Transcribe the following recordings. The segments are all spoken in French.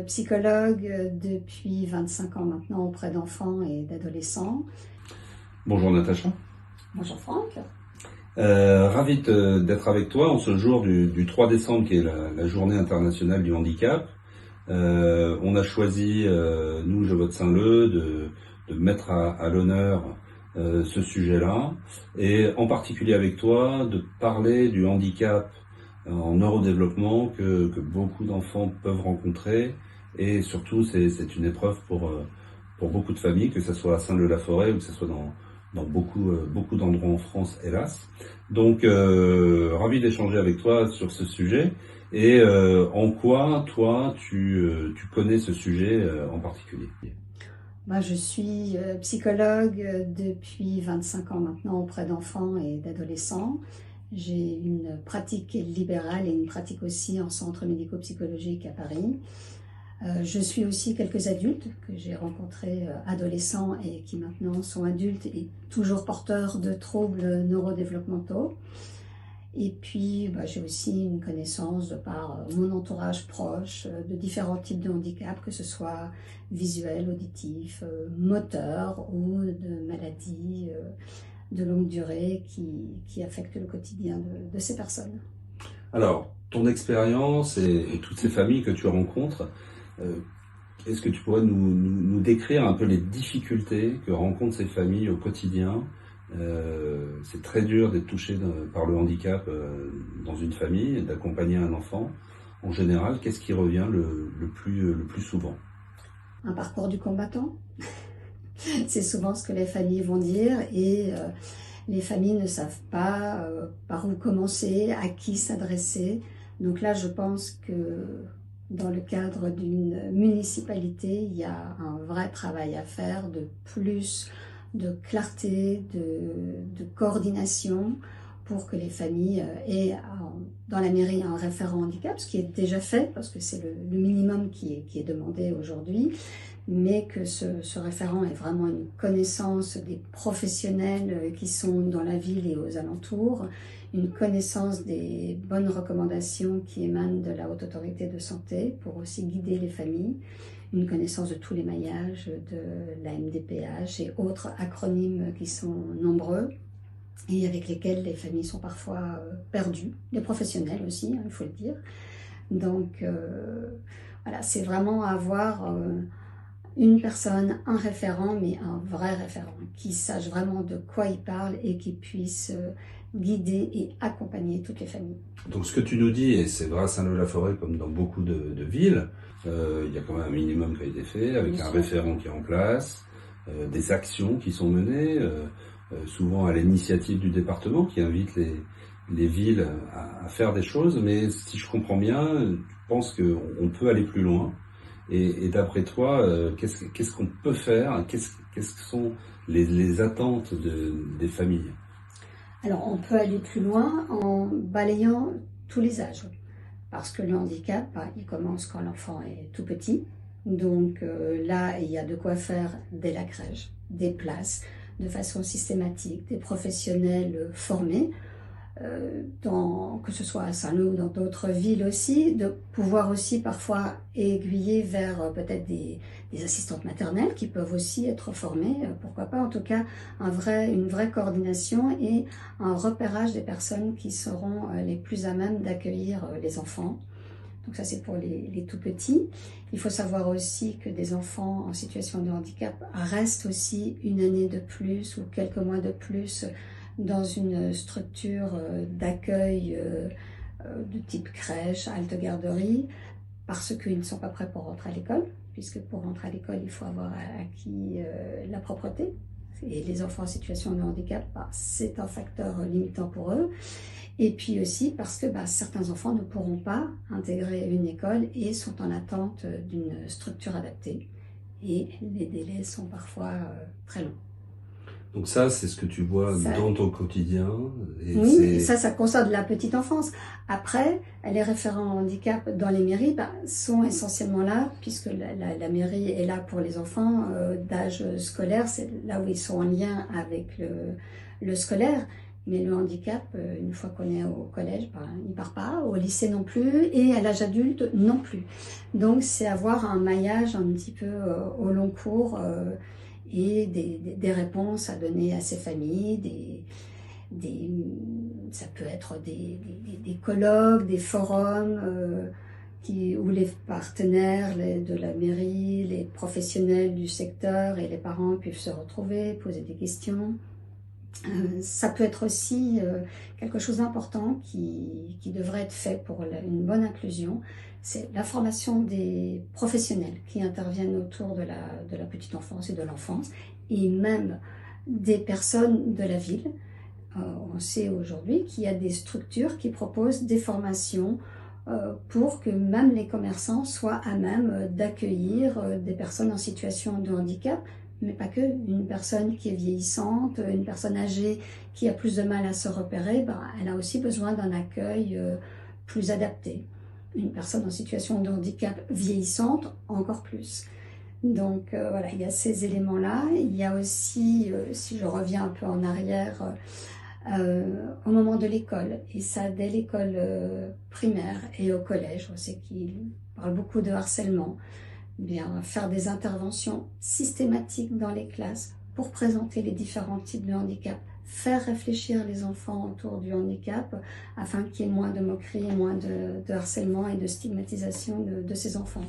psychologue depuis 25 ans maintenant auprès d'enfants et d'adolescents. Bonjour Natacha. Bonjour Franck. Ravi d'être avec toi en ce jour du 3 décembre qui est la journée internationale du handicap. On a choisi, nous, Je vote Saint-Leu, de mettre à l'honneur ce sujet-là et en particulier avec toi de parler du handicap en neurodéveloppement que beaucoup d'enfants peuvent rencontrer et surtout c'est une épreuve pour beaucoup de familles, que ce soit à Saint-Leu-la-Forêt ou que ce soit dans beaucoup d'endroits en France, hélas. Donc, ravi d'échanger avec toi sur ce sujet. Et en quoi, toi, tu connais ce sujet en particulier? Je suis psychologue depuis 25 ans maintenant auprès d'enfants et d'adolescents. J'ai une pratique libérale et une pratique aussi en centre médico-psychologique à Paris. Je suis aussi quelques adultes que j'ai rencontrés adolescents et qui maintenant sont adultes et toujours porteurs de troubles neurodéveloppementaux. Et puis j'ai aussi une connaissance de par mon entourage proche de différents types de handicaps, que ce soit visuel, auditif, moteur ou de maladies de longue durée qui affectent le quotidien de ces personnes. Alors, ton expérience et toutes ces familles que tu rencontres, est-ce que tu pourrais nous décrire un peu les difficultés que rencontrent ces familles au quotidien? C'est très dur d'être touché par le handicap dans une famille, d'accompagner un enfant. En général, qu'est-ce qui revient le plus souvent? Un parcours du combattant. C'est souvent ce que les familles vont dire et les familles ne savent pas par où commencer, à qui s'adresser. Donc là, je pense que dans le cadre d'une municipalité, il y a un vrai travail à faire de plus de clarté, de coordination pour que les familles aient dans la mairie un référent handicap, ce qui est déjà fait parce que c'est le minimum qui est demandé aujourd'hui, mais que ce référent ait vraiment une connaissance des professionnels qui sont dans la ville et aux alentours, une connaissance des bonnes recommandations qui émanent de la Haute Autorité de Santé pour aussi guider les familles, une connaissance de tous les maillages de la MDPH et autres acronymes qui sont nombreux et avec lesquels les familles sont parfois perdues, les professionnels aussi, il faut le dire. Donc voilà, c'est vraiment avoir une personne, un référent, mais un vrai référent, qui sache vraiment de quoi il parle et qui puisse guider et accompagner toutes les familles. Donc ce que tu nous dis, et c'est vrai à Saint-Leu-la-Forêt comme dans beaucoup de villes, il y a quand même un minimum qui a été fait, avec un référent qui est en place, des actions qui sont menées, souvent à l'initiative du département qui invite les villes à faire des choses, mais si je comprends bien, tu penses qu'on peut aller plus loin. Et d'après toi, qu'est-ce qu'on peut faire? Qu'est-ce que sont les attentes des familles? Alors, on peut aller plus loin en balayant tous les âges. Parce que le handicap, il commence quand l'enfant est tout petit. Donc là, il y a de quoi faire dès la crèche, des places, de façon systématique, des professionnels formés, que ce soit à Saint-Leu ou dans d'autres villes aussi, de pouvoir aussi parfois aiguiller vers peut-être des assistantes maternelles qui peuvent aussi être formées, pourquoi pas, en tout cas une vraie coordination et un repérage des personnes qui seront les plus à même d'accueillir les enfants. Donc ça c'est pour les tout petits. Il faut savoir aussi que des enfants en situation de handicap restent aussi une année de plus ou quelques mois de plus dans une structure d'accueil de type crèche, halte garderie, parce qu'ils ne sont pas prêts pour rentrer à l'école, puisque pour rentrer à l'école, il faut avoir acquis la propreté. Et les enfants en situation de handicap, c'est un facteur limitant pour eux. Et puis aussi parce que certains enfants ne pourront pas intégrer une école et sont en attente d'une structure adaptée. Et les délais sont parfois très longs. Donc ça, c'est ce que tu vois dans ton quotidien. Et oui, et ça concerne la petite enfance. Après, les référents handicap dans les mairies sont essentiellement là, puisque la mairie est là pour les enfants d'âge scolaire, c'est là où ils sont en lien avec le scolaire. Mais le handicap, une fois qu'on est au collège, il ne part pas, au lycée non plus, et à l'âge adulte non plus. Donc c'est avoir un maillage un petit peu au long cours et des réponses à donner à ces familles, ça peut être des colloques, des forums où les partenaires de la mairie, les professionnels du secteur et les parents peuvent se retrouver, poser des questions. Ça peut être aussi quelque chose d'important qui devrait être fait pour une bonne inclusion, c'est la formation des professionnels qui interviennent autour de la petite enfance et de l'enfance, et même des personnes de la ville. On sait aujourd'hui qu'il y a des structures qui proposent des formations pour que même les commerçants soient à même d'accueillir des personnes en situation de handicap, mais pas que. Une personne qui est vieillissante, une personne âgée qui a plus de mal à se repérer, elle a aussi besoin d'un accueil plus adapté. Une personne en situation de handicap vieillissante, encore plus. Donc voilà, il y a ces éléments-là. Il y a aussi, si je reviens un peu en arrière, au moment de l'école, et ça dès l'école primaire et au collège, on sait qu'il parle beaucoup de harcèlement, bien faire des interventions systématiques dans les classes pour présenter les différents types de handicap, faire réfléchir les enfants autour du handicap afin qu'il y ait moins de moqueries, moins de harcèlement et de stigmatisation de ces enfants.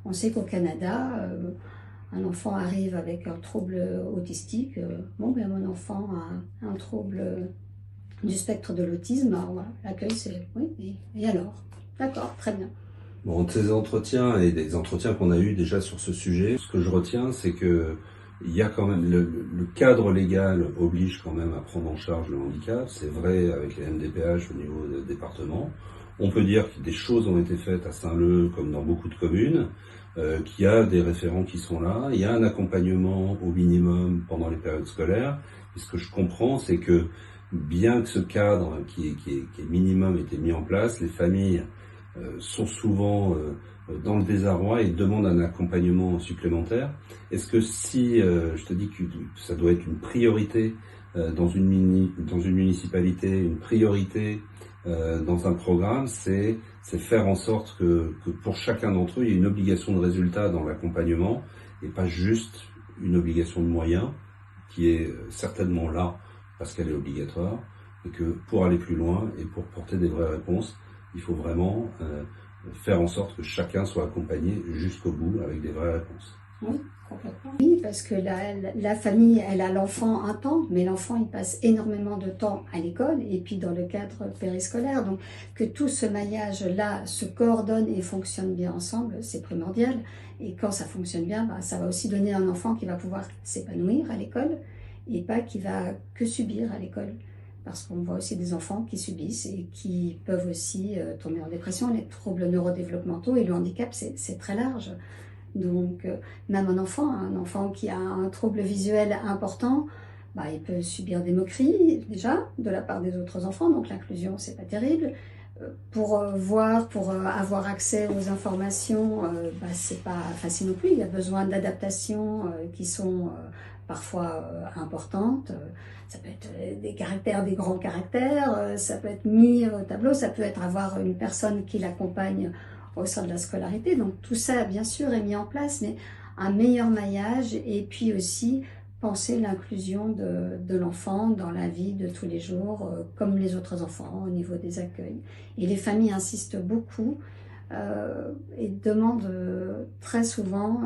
On sait qu'au Canada, un enfant arrive avec un trouble autistique, mon enfant a un trouble du spectre de l'autisme, voilà, l'accueil c'est oui, et alors? D'accord, très bien. Bon, de ces entretiens et des entretiens qu'on a eus déjà sur ce sujet, ce que je retiens, c'est que il y a quand même le cadre légal oblige quand même à prendre en charge le handicap. C'est vrai avec les MDPH au niveau des départements. On peut dire que des choses ont été faites à Saint-Leu comme dans beaucoup de communes, qu'il y a des référents qui sont là, il y a un accompagnement au minimum pendant les périodes scolaires. Et ce que je comprends, c'est que bien que ce cadre qui est minimum ait été mis en place, les familles sont souvent dans le désarroi et demandent un accompagnement supplémentaire. Est-ce que si je te dis que ça doit être une priorité dans une municipalité, une priorité dans un programme, c'est faire en sorte que pour chacun d'entre eux, il y ait une obligation de résultat dans l'accompagnement et pas juste une obligation de moyens qui est certainement là parce qu'elle est obligatoire, et que pour aller plus loin et pour porter des vraies réponses, il faut vraiment faire en sorte que chacun soit accompagné jusqu'au bout avec des vraies réponses. Oui, complètement. Oui, parce que la famille, elle a l'enfant un temps, mais l'enfant, il passe énormément de temps à l'école et puis dans le cadre périscolaire. Donc, que tout ce maillage-là se coordonne et fonctionne bien ensemble, c'est primordial. Et quand ça fonctionne bien, ça va aussi donner un enfant qui va pouvoir s'épanouir à l'école et pas qui va que subir à l'école. Parce qu'on voit aussi des enfants qui subissent et qui peuvent aussi tomber en dépression. Les troubles neurodéveloppementaux et le handicap, c'est très large. Donc, même un enfant qui a un trouble visuel important, il peut subir des moqueries, déjà, de la part des autres enfants. Donc, l'inclusion, c'est pas terrible. Pour avoir accès aux informations, c'est pas facile non plus. Il y a besoin d'adaptations qui sont parfois importantes. Ça peut être des caractères, des grands caractères. Ça peut être mis au tableau. Ça peut être avoir une personne qui l'accompagne au sein de la scolarité. Donc tout ça, bien sûr, est mis en place, mais un meilleur maillage et puis aussi penser l'inclusion de l'enfant dans la vie de tous les jours, comme les autres enfants, au niveau des accueils. Et les familles insistent beaucoup et demandent très souvent,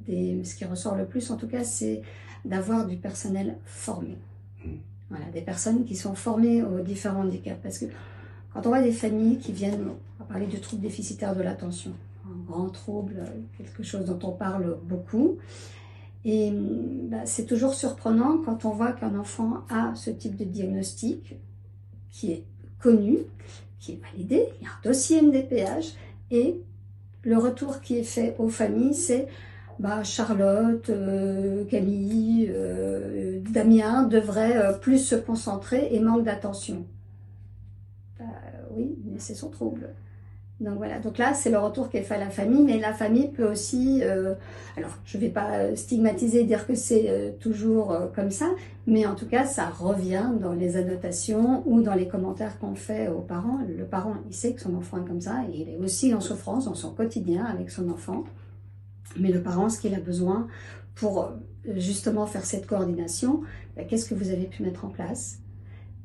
ce qui ressort le plus en tout cas, c'est d'avoir du personnel formé. Voilà, des personnes qui sont formées aux différents handicaps. Parce que quand on voit des familles qui viennent, on va parler du trouble déficitaire de l'attention, un grand trouble, quelque chose dont on parle beaucoup. Et c'est toujours surprenant quand on voit qu'un enfant a ce type de diagnostic qui est connu, qui est validé, il y a un dossier MDPH et le retour qui est fait aux familles, c'est Charlotte, Camille, Damien devraient plus se concentrer et manquent d'attention. Oui, mais c'est son trouble. Donc voilà, donc là c'est le retour qu'est fait à la famille, mais la famille peut aussi, alors je ne vais pas stigmatiser et dire que c'est toujours comme ça, mais en tout cas ça revient dans les annotations ou dans les commentaires qu'on fait aux parents. Le parent il sait que son enfant est comme ça et il est aussi en souffrance dans son quotidien avec son enfant, mais le parent ce qu'il a besoin pour justement faire cette coordination, ben, qu'est-ce que vous avez pu mettre en place ?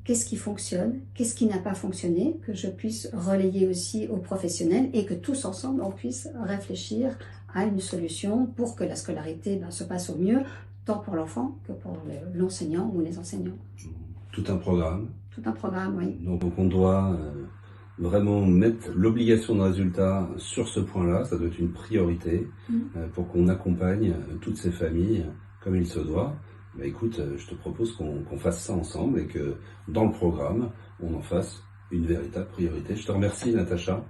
Qu'est-ce qui fonctionne, qu'est-ce qui n'a pas fonctionné, que je puisse relayer aussi aux professionnels et que tous ensemble on puisse réfléchir à une solution pour que la scolarité se passe au mieux, tant pour l'enfant que pour l'enseignant ou les enseignants. Tout un programme. Tout un programme, oui. Donc on doit vraiment mettre l'obligation de résultat sur ce point-là, ça doit être une priorité pour qu'on accompagne toutes ces familles comme il se doit. Bah écoute, je te propose qu'on fasse ça ensemble et que dans le programme, on en fasse une véritable priorité. Je te remercie Natacha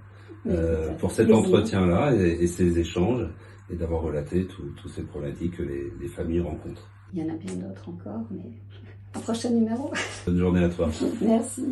pour cet entretien-là et ces échanges et d'avoir relaté toutes ces problématiques que les familles rencontrent. Il y en a bien d'autres encore, mais un prochain numéro. Bonne journée à toi. Merci.